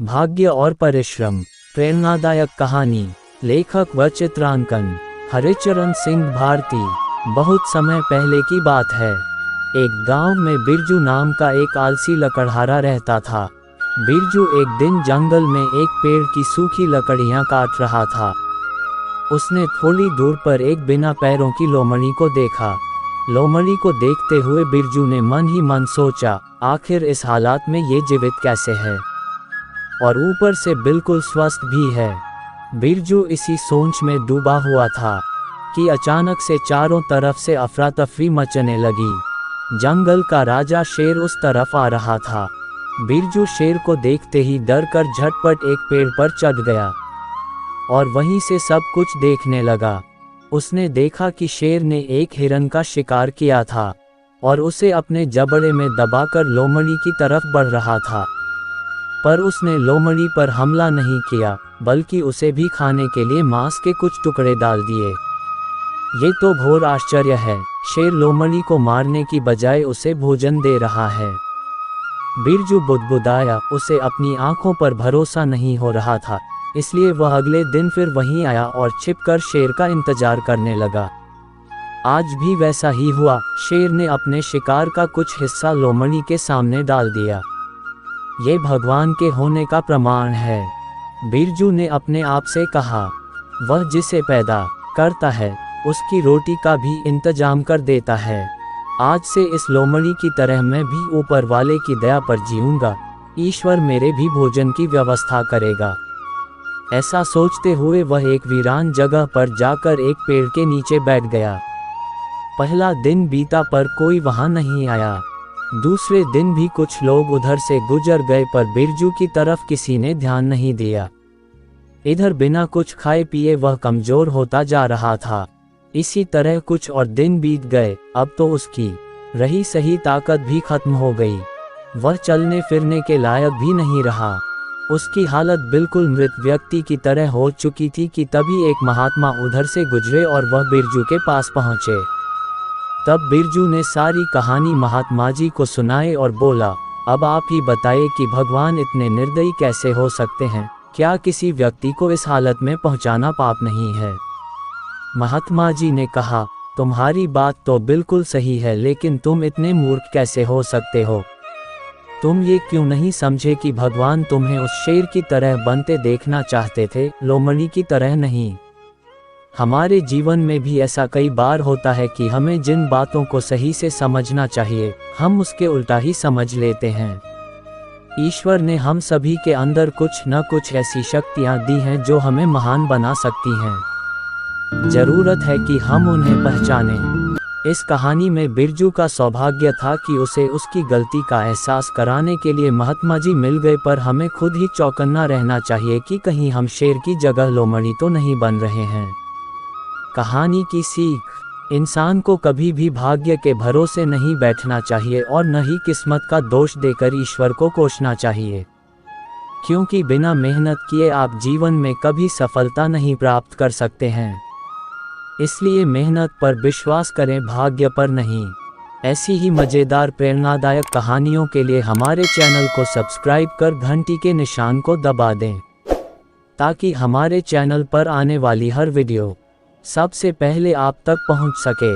भाग्य और परिश्रम। प्रेरणादायक कहानी। लेखक व चित्रांकन हरिचरण सिंह भारती। बहुत समय पहले की बात है। एक गांव में बिरजू नाम का एक आलसी लकड़हारा रहता था। बिरजू एक दिन जंगल में एक पेड़ की सूखी लकड़ियां काट रहा था। उसने थोड़ी दूर पर एक बिना पैरों की लोमड़ी को देखा। लोमड़ी को देखते हुए बिरजू ने मन ही मन सोचा, आखिर इस हालात में ये जीवित कैसे है और ऊपर से बिल्कुल स्वस्थ भी है। बिरजू इसी सोच में डूबा हुआ था कि अचानक से चारों तरफ से अफरा तफरी मचने लगी। जंगल का राजा शेर उस तरफ आ रहा था। बिरजू शेर को देखते ही डर कर झटपट एक पेड़ पर चढ़ गया और वहीं से सब कुछ देखने लगा। उसने देखा कि शेर ने एक हिरन का शिकार किया था और उसे अपने जबड़े में दबाकर लोमड़ी की तरफ बढ़ रहा था। पर उसने लोमड़ी पर हमला नहीं किया, बल्कि उसे भी खाने के लिए मांस के कुछ टुकड़े डाल दिए। ये तो घोर आश्चर्य है, शेर लोमड़ी को मारने की बजाय उसे भोजन दे रहा है। बिरजू बुदबुदाया। उसे अपनी आंखों पर भरोसा नहीं हो रहा था, इसलिए वह अगले दिन फिर वहीं आया और छिपकर शेर का इंतजार करने लगा। आज भी वैसा ही हुआ। शेर ने अपने शिकार का कुछ हिस्सा लोमड़ी के सामने डाल दिया। ये भगवान के होने का प्रमाण है, बिरजू ने अपने आप से कहा। वह जिसे पैदा करता है उसकी रोटी का भी इंतजाम कर देता है। आज से इस लोमड़ी की तरह मैं भी ऊपर वाले की दया पर जीऊंगा। ईश्वर मेरे भी भोजन की व्यवस्था करेगा। ऐसा सोचते हुए वह एक वीरान जगह पर जाकर एक पेड़ के नीचे बैठ गया। पहला दिन बीता पर कोई वहां नहीं आया। दूसरे दिन भी कुछ लोग उधर से गुजर गए, पर बिरजू की तरफ किसी ने ध्यान नहीं दिया। इधर बिना कुछ खाए पिए वह कमजोर होता जा रहा था। इसी तरह कुछ और दिन बीत गए। अब तो उसकी रही सही ताकत भी खत्म हो गई। वह चलने फिरने के लायक भी नहीं रहा। उसकी हालत बिल्कुल मृत व्यक्ति की तरह हो चुकी थी कि तभी एक महात्मा उधर से गुजरे और वह बिरजू के पास पहुंचे। तब बिरजू ने सारी कहानी महात्मा जी को सुनाई और बोला, अब आप ही बताइए कि भगवान इतने निर्दयी कैसे हो सकते हैं। क्या किसी व्यक्ति को इस हालत में पहुंचाना पाप नहीं है? महात्मा जी ने कहा, तुम्हारी बात तो बिल्कुल सही है, लेकिन तुम इतने मूर्ख कैसे हो सकते हो? तुम ये क्यों नहीं समझे कि भगवान तुम्हें उस शेर की तरह बनते देखना चाहते थे, लोमड़ी की तरह नहीं। हमारे जीवन में भी ऐसा कई बार होता है कि हमें जिन बातों को सही से समझना चाहिए, हम उसके उल्टा ही समझ लेते हैं। ईश्वर ने हम सभी के अंदर कुछ न कुछ ऐसी शक्तियां दी हैं जो हमें महान बना सकती हैं। जरूरत है कि हम उन्हें पहचानें। इस कहानी में बिरजू का सौभाग्य था कि उसे उसकी गलती का एहसास कराने के लिए महात्मा जी मिल गए, पर हमें खुद ही चौकन्ना रहना चाहिए कि कहीं हम शेर की जगह लोमड़ी तो नहीं बन रहे हैं। कहानी की सीख, इंसान को कभी भी भाग्य के भरोसे नहीं बैठना चाहिए और न ही किस्मत का दोष देकर ईश्वर को कोसना चाहिए, क्योंकि बिना मेहनत किए आप जीवन में कभी सफलता नहीं प्राप्त कर सकते हैं। इसलिए मेहनत पर विश्वास करें, भाग्य पर नहीं। ऐसी ही मज़ेदार प्रेरणादायक कहानियों के लिए हमारे चैनल को सब्सक्राइब कर घंटी के निशान को दबा दें, ताकि हमारे चैनल पर आने वाली हर वीडियो सबसे पहले आप तक पहुंच सके।